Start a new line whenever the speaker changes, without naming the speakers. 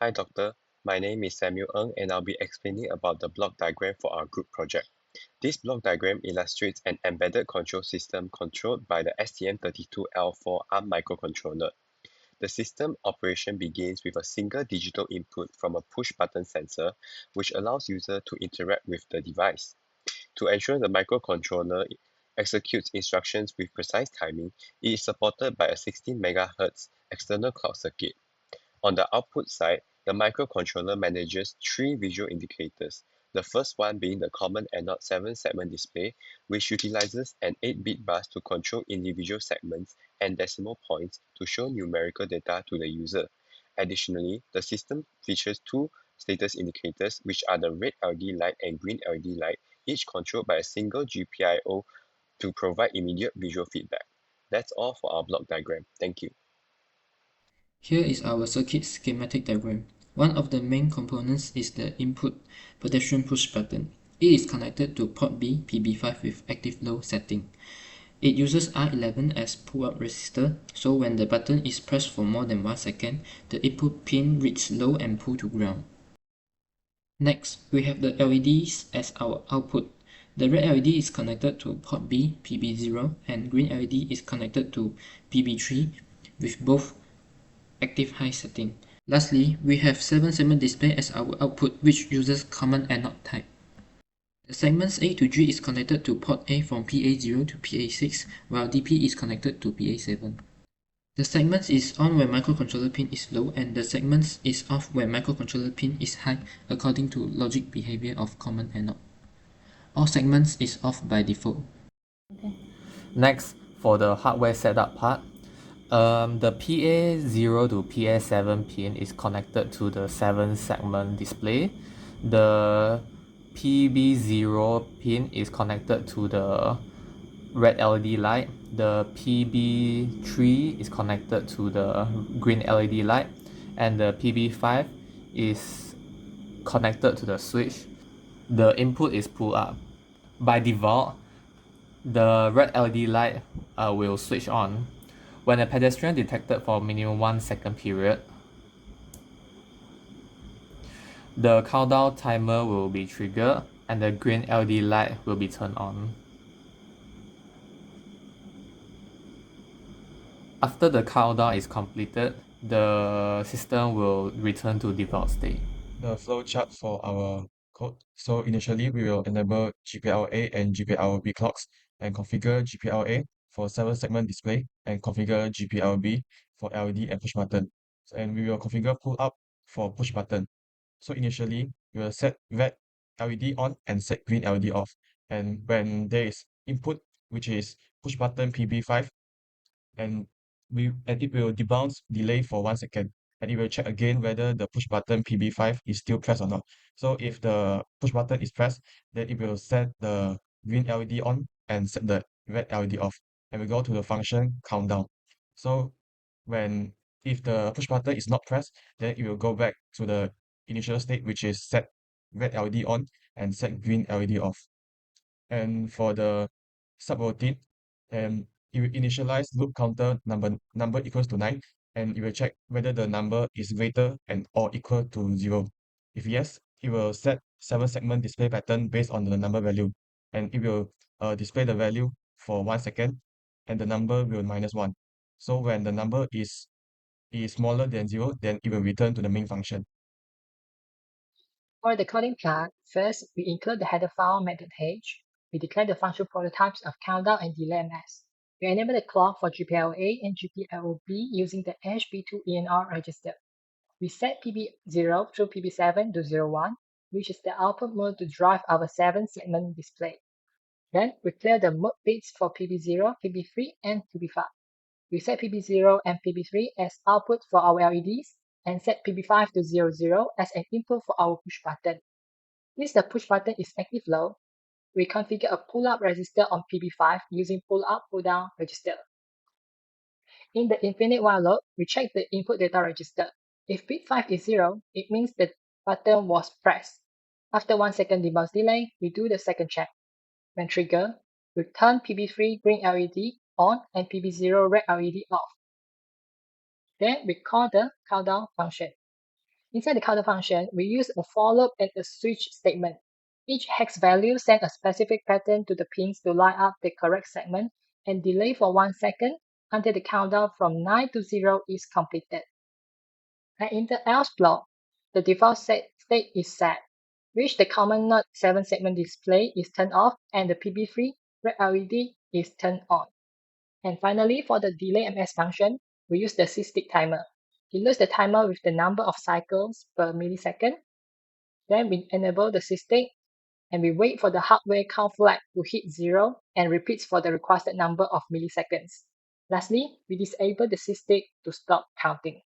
Hi doctor, my name is Samuel Ng and I'll be explaining about the block diagram for our group project. This block diagram illustrates an embedded control system controlled by the STM32L4 ARM microcontroller. The system operation begins with a single digital input from a push button sensor, which allows user to interact with the device. To ensure the microcontroller executes instructions with precise timing, it is supported by a 16 MHz external clock circuit. On the output side, the microcontroller manages three visual indicators, the first one being the common anode 7-segment display, which utilizes an 8-bit bus to control individual segments and decimal points to show numerical data to the user. Additionally, the system features two status indicators, which are the red LED light and green LED light, each controlled by a single GPIO to provide immediate visual feedback. That's all for our block diagram. Thank you.
Here is our circuit schematic diagram. One of the main components is the input pedestrian push button. It is connected to port B PB5 with active low setting. It uses R11 as pull-up resistor, so when the button is pressed for more than 1 second, the input pin reaches low and pull to ground. Next, we have the LEDs as our output. The red LED is connected to port B PB0 and green LED is connected to PB3 with both active high setting. Lastly, we have 7-segment display as our output, which uses common anode type. The segments A to G is connected to port A from PA0 to PA6, while DP is connected to PA7. The segments is on when microcontroller pin is low, and the segments is off when microcontroller pin is high, according to logic behavior of common anode. All segments is off by default.
Next, for the hardware setup part, the PA0 to PA7 pin is connected to the 7-segment display. The PB0 pin is connected to the red LED light. The PB3 is connected to the green LED light, and the PB5 is connected to the switch. The input is pull up. By default, the red LED light will switch on when a pedestrian detected for minimum 1 second period. The countdown timer will be triggered and the green LED light will be turned on. After the countdown is completed, the system will return to default state.
The flowchart for our code. So initially, we will enable GPLA and GPLB clocks and configure GPLA for 7-segment display and configure GPLB for LED and push button. And we will configure pull up for push button. So initially, we will set red LED on and set green LED off. And when there is input, which is push button PB5, and it will debounce delay for 1 second, and it will check again whether the push button PB5 is still pressed or not. So if the push button is pressed, then it will set the green LED on and set the red LED off, and we go to the function countdown. So if the push button is not pressed, then it will go back to the initial state, which is set red LED on and set green LED off. And for the subroutine, it will initialize loop counter number equals to 9, and it will check whether the number is greater and or equal to 0. If yes, it will set 7-segment display pattern based on the number value, and it will display the value for 1 second, and the number will -1. So when the number is smaller than 0, then it will return to the main function.
For the coding part, first we include the header file method h. We declare the functional prototypes of countdown and delay ms. We enable the clock for GPLA and GPLB using the HB2ENR register. We set PB0 through PB7 to 01, which is the output mode to drive our 7-segment display. Then we clear the mode bits for PB0, PB3, and PB5. We set PB0 and PB3 as output for our LEDs and set PB5 to 00 as an input for our push button. Since the push button is active low, we configure a pull-up resistor on PB5 using pull-up, pull-down register. In the infinite while loop, we check the input data register. If bit 5 is 0, it means the button was pressed. After 1 second debounce delay, we do the second check. When triggered, we turn PB3 green LED on and PB0 red LED off. Then we call the countdown function. Inside the counter function, we use a for loop and a switch statement. Each hex value sends a specific pattern to the pins to line up the correct segment and delay for 1 second until the countdown from 9 to 0 is completed. And in the else block, the default state is set, which the common NOT 7-segment display is turned off and the PB3 red LED is turned on. And finally, for the delay ms function, we use the SysTick timer. It loads the timer with the number of cycles per millisecond. Then we enable the SysTick and we wait for the hardware count flag to hit 0 and repeats for the requested number of milliseconds. Lastly, we disable the SysTick to stop counting.